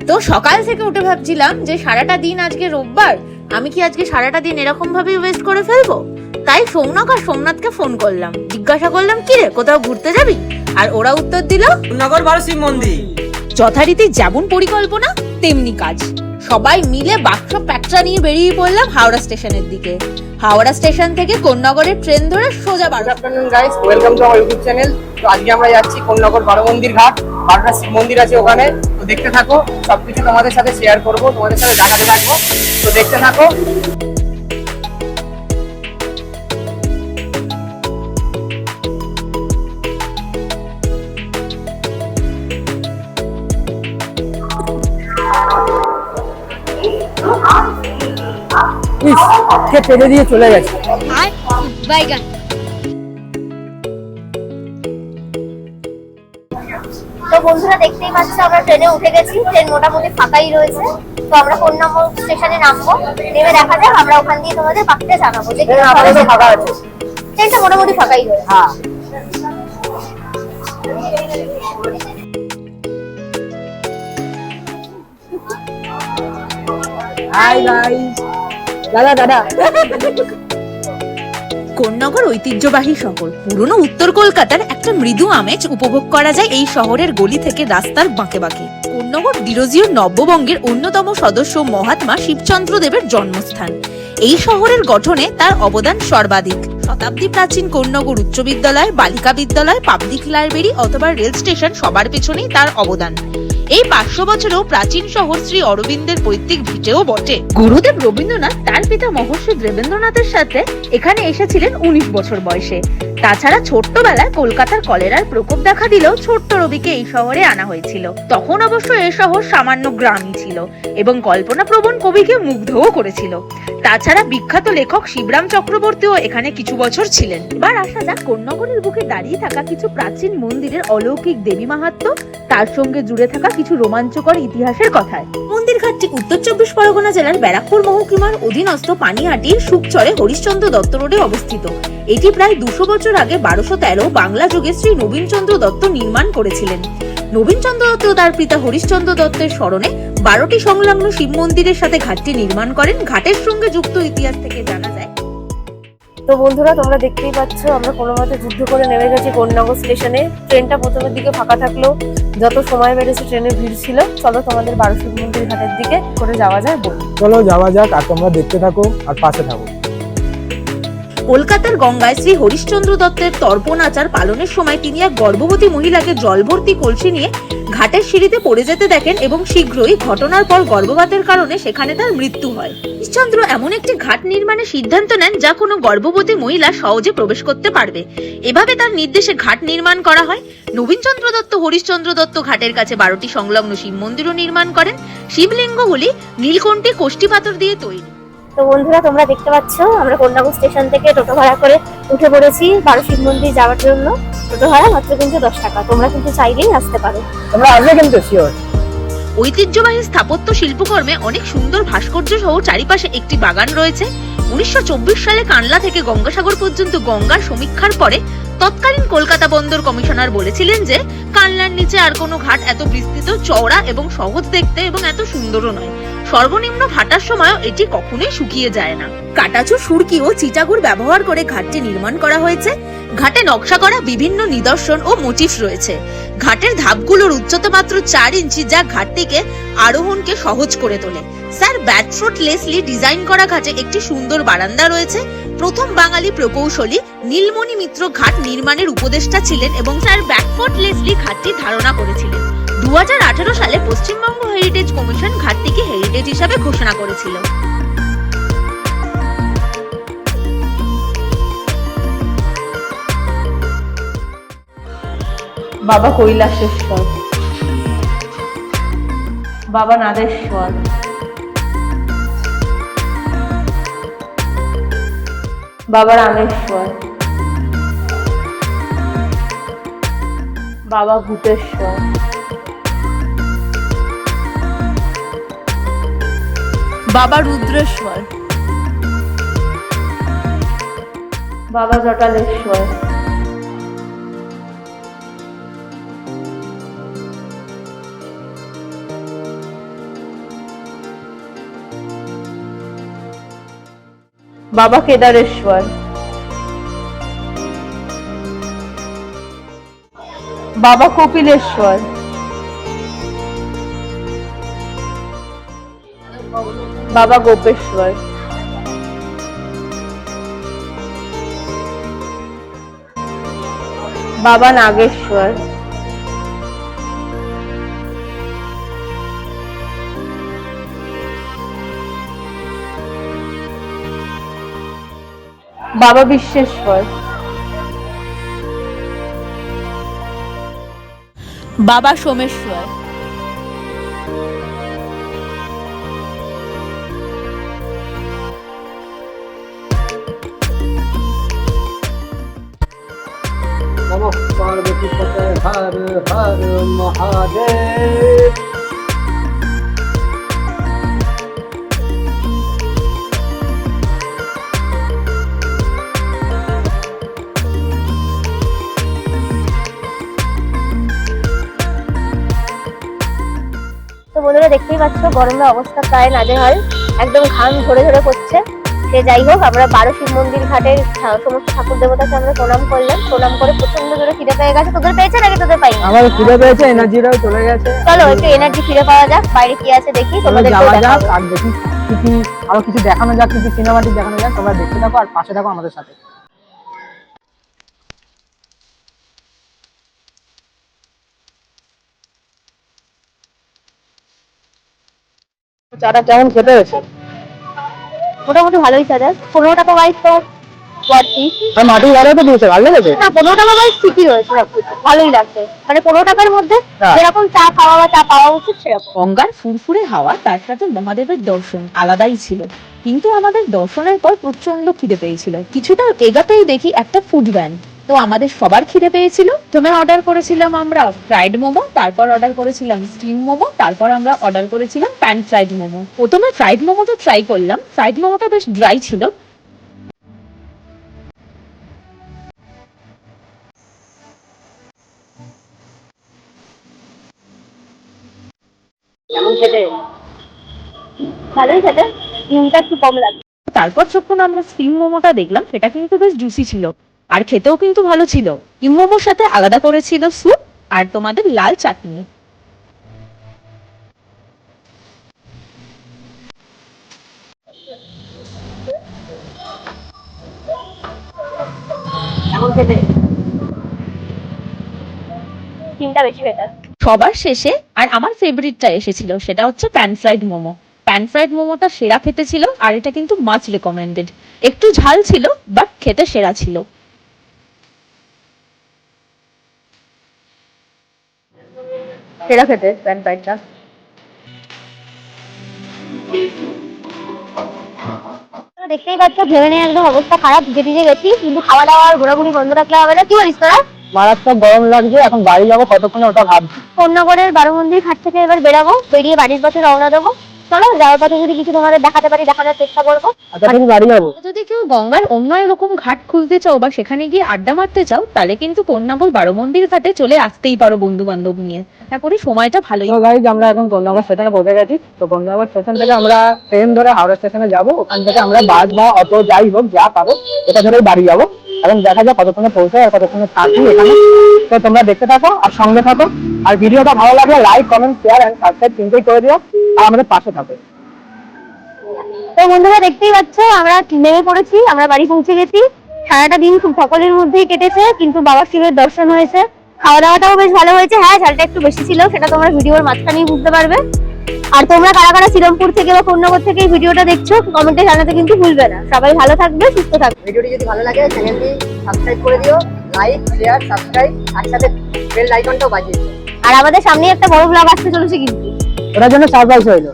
তো সকাল থেকে উঠে ভাবছিলাম যে সারাটা দিন আজকে রোববার, আমি কি আজকে সারাটা দিন এরকম ভাবে ওয়েস্ট করে ফেলবো। তাই সৌনক আর সোমনাথকে ফোন করলাম, জিজ্ঞাসা করলাম কি রে কোথাও ঘুরতে যাবি, আর ওরা উত্তর দিল নগর বারো শিব মন্দির। যথারীতি যেমন পরিকল্পনা তেমনি কাজ। সবাই মিলে বাক্স প্যাকটা নিয়ে বেরিয়ে পড়লাম হাওড়া স্টেশনের দিকে। হাওড়া স্টেশন থেকে কোন্নগরের ট্রেন ধরে সোজা বারো। Guys, welcome to our YouTube channel. তো আজকে আমরা যাচ্ছি কোন্নগর বারো মন্দির ঘাট। বারোটা শিব মন্দির আছে ওখানে, তো দেখতে থাকো। সবকিছু তোমাদের সাথে শেয়ার করবো, তোমাদের সাথে জানাতে থাকবো, তো দেখতে থাকো। ফেলে দিয়ে চলে গেছে। তো বন্ধুরা দেখতেই পাচ্ছ আমরা ট্রেনে উঠে গেছি। ট্রেন মোটামুটি ফাঁকাই রয়েছে। তো আমরা কোন্নগর স্টেশনে নামবো, নেমে দেখা যাক, আমরা ওখান দিয়ে তোমাদের বাকিটা জানাবো যে ফাঁকা আছে। ট্রেনটা মোটামুটি ফাঁকাই রয়েছে। হ্যাঁ, হাই গাইস। দাদা কোন্নগর ঐতিহ্যবাহী শহর। পুরনো উত্তর কলকাতার একটা মৃদু আমেজ উপভোগ করা যায় এই শহরের গলি থেকে রাস্তার বাঁকে বাঁকে। কোন্নগর ডিরোজিও নব্যবঙ্গের অন্যতম সদস্য মহাত্মা শিবচন্দ্র দেবের জন্মস্থান। এই শহরের গঠনে তার অবদান সর্বাধিক। শতাব্দী প্রাচীন কোন্নগর উচ্চ বিদ্যালয়, বালিকা বিদ্যালয়, পাবলিক লাইব্রেরি অথবা রেল স্টেশন সবার পেছনেই তার অবদান। এই 500 বছরেও প্রাচীন শহর শ্রী অরবিন্দের পৈতৃক ভিটেও বটে। গুরুদেব রবীন্দ্রনাথ তার পিতা মহর্ষি দেবেন্দ্রনাথের সাথে এখানে এসেছিলেন 19 বছর বয়সে। তাছাড়া ছোট্টবেলায় কলকাতার কলেরার প্রকোপ দেখা দিলেও ছোট্ট রবিকে এই শহরে আনা হয়েছিল। তখন অবশ্য এই শহর সামান্য গ্রামই ছিল এবং কল্পনাপ্রবণ কবিকে মুগ্ধও করেছিল। তাছাড়া বিখ্যাত লেখক শিবরাম চক্রবর্তীও এখানে কিছু বছর ছিলেন। এবার আসা যাক কোন্নগরের বুকে দাঁড়িয়ে থাকা কিছু প্রাচীন মন্দিরের অলৌকিক দেবী মাহাত্ম্য, তার সঙ্গে জুড়ে থাকা কিছু রোমাঞ্চকর ইতিহাসের কথায়। মন্দির ঘাটটি উত্তর 24 পরগনা জেলার ব্যারাকপুর মহকুমার অধীনস্থ পানিহাটির সুকচরে হরিশ্চন্দ্র দত্ত রোডে অবস্থিত। এটি প্রায় 200 বছর আগে 1213 বাংলা যুগে শ্রী নবীনচন্দ্র দত্ত নির্মাণ করেছিলেন। নবীনচন্দ্র দত্ত তার পিতা হরিশ্চন্দ্র দত্তের স্মরণে 12টি সংলগ্ন শিব মন্দিরের সাথে ঘাটটি নির্মাণ করেন। ঘাটের সঙ্গে যুক্ত ইতিহাস থেকে জানা যায়। তো বন্ধুরা তোমরা দেখতেই পাচ্ছ আমরা কোনো মতে যুদ্ধ করে নেমে গেছি কোন্নগর স্টেশনে। ট্রেনটা প্রথমের দিকে ফাঁকা থাকলো, যত সময় বেড়েছে ট্রেনের ভিড় ছিল। চলো তোমাদের বারো শিব মন্দির ঘাটের দিকে করে যাওয়া যায় বলি। চলো যাওয়া যাক, আর তোমরা দেখতে থাকো আর পাশে থাকো। কলকাতার গঙ্গায় শ্রী হরিশ্চন্দ্র দত্তের তর্পণ আচার পালনের সময় তিনি এক গর্ভবতী মহিলাকে জলভর্তি কলসি নিয়ে ঘাটের সিঁড়িতে পড়ে যেতে দেখেন এবং শীঘ্রই ঘটনার পর গর্ভপাতের কারণে সেখানে তার মৃত্যু হয়। হরিশ্চন্দ্র এমন একটি ঘাট নির্মাণের সিদ্ধান্ত নেন যা কোনো গর্ভবতী মহিলা সহজে প্রবেশ করতে পারবে। এভাবে তার নির্দেশে ঘাট নির্মাণ করা হয়। নবীনচন্দ্র দত্ত হরিশ্চন্দ্র দত্ত ঘাটের কাছে 12টি সংলগ্ন শিব মন্দিরও নির্মাণ করেন। শিবলিঙ্গগুলি নীলকণ্ঠী কোষ্ঠী পাথর দিয়ে তৈরি। তো বন্ধুরা তোমরা দেখতে পাচ্ছ আমরা কোন্নগর স্টেশন থেকে টোটো ভাড়া করে উঠে পড়েছি বারো শিব মন্দির যাওয়ার জন্য। টোটো ভাড়া মাত্র কিন্তু 10 টাকা। তোমরা কিন্তু চাইলেই আসতে পারো। তোমরা আসবে কিন্তু শিওর। ঐতিহ্যবাহী স্থাপত্য শিল্পকর্মে অনেক সুন্দর ভাস্কর্য সহ চারিপাশে একটি বাগান রয়েছে। 1924 সালে কানলা থেকে গঙ্গাসাগর পর্যন্ত গঙ্গার সমীক্ষার পরে তৎকালীন কলকাতা বন্দর কমিশনার বলেছিলেন যে কানলার নিচে আর কোনো ঘাট এত বিস্তৃত, চওড়া এবং সহজ দেখতে এবং এত সুন্দরও নয়। সর্বনিম্ন ভাটার সময়ও এটি কখনোই শুকিয়ে যায় না। কাটাচু, সুরকি ও চিটাগুড় ব্যবহার করে ঘাটটি নির্মাণ করা হয়েছে। ঘাটে নকশা করা বিভিন্ন নিদর্শন ও মোটিফ রয়েছে। ঘাটের ধাপগুলোর উচ্চতা মাত্র 4 ইঞ্চি, যা ঘাটটিকে আরোহণকে সহজ করে তোলে। স্যার ব্যাডফোর্ড লেসলি ডিজাইন করা ঘাটে একটি সুন্দর বারান্দা রয়েছে। প্রথম বাঙালি প্রকৌশলী নীলমণি মিত্র ঘাট নির্মাণের উপদেষ্টা ছিলেন এবং স্যার ব্যাডফোর্ড লেসলি ঘাটটি ধারণা করেছিলেন। 2018 সালে পশ্চিমবঙ্গ হেরিটেজ কমিশন ঘাটটিকে হেরিটেজ হিসাবে ঘোষণা করেছিল। বাবা কৈলাসেশ্বর, বাবা নাদেশ্বর, বাবা রামেশ্বর, বাবা ভূতেশ্বর, বাবা রুদ্রেশ্বর, বাবা জটালেশ্বর, বাবা কেদারেশ্বর, বাবা কপিলেশ্বর, বাবা গোপেশ্বর, বাবা নাগেশ্বর, বাবা বিশ্বেশ্বর, বাবা সোমেশ্বর, নমঃ পার্বতী পতে হর হর মহাদেব। তো বন্ধুরা দেখতেই পাচ্ছ গরমে অবস্থা প্রায় নাজেহাল, একদম ঘাম ঝরে ঝরে পড়ছে। সে যাই হোক, আমরা 12 শিব মন্দির ঘাটের সমস্ত ঠাকুর দেবতাকে আমরা প্রণাম করলাম। প্রণাম করে প্রচন্ড জোরে খিদে পেয়ে গেছে। তোদের পেয়েছে নাকি তোদের পাইনি? আমার খিদে পেয়েছে, এনার্জিটাও চলে গেছে। চলো একটু এনার্জি ফিরে পাওয়া যাক, বাইরে কি আছে দেখি, তোমাদের যাওয়া যাক আর দেখি কি আরো কিছু দেখানো যাক, কিছু সিনেমাটিক দেখানো যাক। তোমরা দেখতে থাকো আর পাশে থাকো আমাদের সাথে। চাটা কেমন খেতে হয়েছে? মোটামুটি ভালোই চাঁদা। 15 টাকা বাইস তো পড়ছি আর মাটি বাড়াও তো দিয়েছে, ভালো লেগেছে না? 15 টাকা বাইস ঠিকই হয়েছে, সবকিছু ভালোই লাগছে। মানে 15 টাকার মধ্যে হ্যাঁ। যেরকম চা খাওয়া বা চা পাওয়া উচিত সেরকম। গঙ্গার ফুরফুরে হাওয়া, তার সাথে মহাদেবের দর্শন আলাদাই ছিল। কিন্তু আমাদের দর্শনের পর প্রচন্ড খিদে পেয়েছিল। কিছুটা এগাতেই দেখি একটা ফুড ভ্যান। তো আমাদের সবার খিদে পেয়েছিল। প্রথমে অর্ডার করেছিলাম আমরা ফ্রাইড মোমো, তারপর অর্ডার করেছিলাম স্টিম মোমো, তারপর আমরা অর্ডার করেছিলাম প্যান ফ্রাইড মোমো। প্রথমে ফ্রাইড মোমোটা ট্রাই করলাম। ফ্রাইড মোমোটা বেশ ড্রাই ছিল। কেমন খেতে? ভালোই খেতে, নুনটা একটু কম লাগে। তারপর যখন আমরা স্টিম মোমোটা দেখলাম, সেটা কিন্তু বেশ জুসি ছিল আর খেতেও কিন্তু ভালো ছিল। স্টিম মোমোর সাথে আলাদা করেছিল স্যুপ আর তোমাদের লাল চাটনি। কেমন খেতে? তিনটা বেশি বেটার। সবার শেষে আর আমার ফেভারিটটা এসেছিল, সেটা হচ্ছে pan fried momo. Pan fried মোমোটা সেরা খেতে ছিল আর এটা কিন্তু মাচ রেকমেন্ডেড। একটু ঝাল ছিল বাট খেতে সেরা ছিল। সেরা খেতে প্যান ফ্রাইডটা। দেখতেই পাচ্ছ ভেবে নিয়ে একদম অবস্থা খারাপ, ভিজে গেছি, কিন্তু খাওয়া দাওয়া আর ঘোরাঘুরি বন্ধ রাখলে হবে না। কি বলিস তোরা? মারাত্মক গরম লাগছে, এখন বাড়ি যাবো কতক্ষণে ওটা ভাবছি। কোন্নগরের 12 মন্দির ঘাট থেকে এবার বেরাবো, বেরিয়ে বাড়ির পথে রওনা দেবো। চলো যাওয়ার পথে যদি কিছু তোমাদের দেখাতে পারি দেখানোর চেষ্টা করবো। আচ্ছা তুমি বাড়ি যাবো। যদি কেউ গঙ্গার অন্য এরকম ঘাট খুঁজতে চাও বা সেখানে গিয়ে আড্ডা মারতে চাও, তাহলে কিন্তু কন্যাবল 12 মন্দির ঘাটে চলে আসতেই পারো বন্ধু বান্ধব নিয়ে। আশা করি সময়টা ভালোই। তো গাইজ আমরা এখন কন্যাগর স্টেশনে পৌঁছে গেছি। তো কন্যাগর স্টেশন থেকে আমরা ট্রেন ধরে হাওড়া স্টেশনে যাবো। ওখান থেকে আমরা বাস বা অটো যাই হোক যা পাবো এটা ধরেই বাড়ি যাবো। এখন দেখা যাক কতক্ষণে পৌঁছায় আর কতক্ষণে থাকি এখানে। তো তোমরা দেখতে থাকো আর সঙ্গে থাকো। আর ভিডিওটা ভালো লাগলে like, comment, share and subscribe তিনটেই করে দিও আর আমাদের পাশে থাকো। তো বন্ধুরা দেখতেই পাচ্ছ আমরা নেমে পড়েছি, আমরা বাড়ি পৌঁছে গেছি। সারাটা দিন খুব সকলের মধ্যেই কেটেছে, কিন্তু বাবা শিবের দর্শন হয়েছে। খাওয়া দাওয়াটাও বেশ ভালো হয়েছে। হ্যাঁ, ঝালটা একটু বেশি ছিল, সেটা তোমরা ভিডিওর মাঝখানেই বুঝতে পারবে। আর তোমরা কারা কারা শ্রীরামপুর থেকে বা কন্যাগর থেকে এই ভিডিওটা দেখছো কমেন্টে জানাতে কিন্তু ভুলবে না। সবাই ভালো থাকবে, সুস্থ থাকবে। ভিডিওটি যদি ভালো লাগে চ্যানেলটি সাবস্ক্রাইব করে দিও, লাইক, শেয়ার, সাবস্ক্রাইব আর সাথে বেল আইকনটাও বাজিয়ে দিও। আর আমাদের সামনে একটা বড় ব্লগ আসতে চলেছে কিন্তু, ওটার জন্য সারপ্রাইজ হইলো।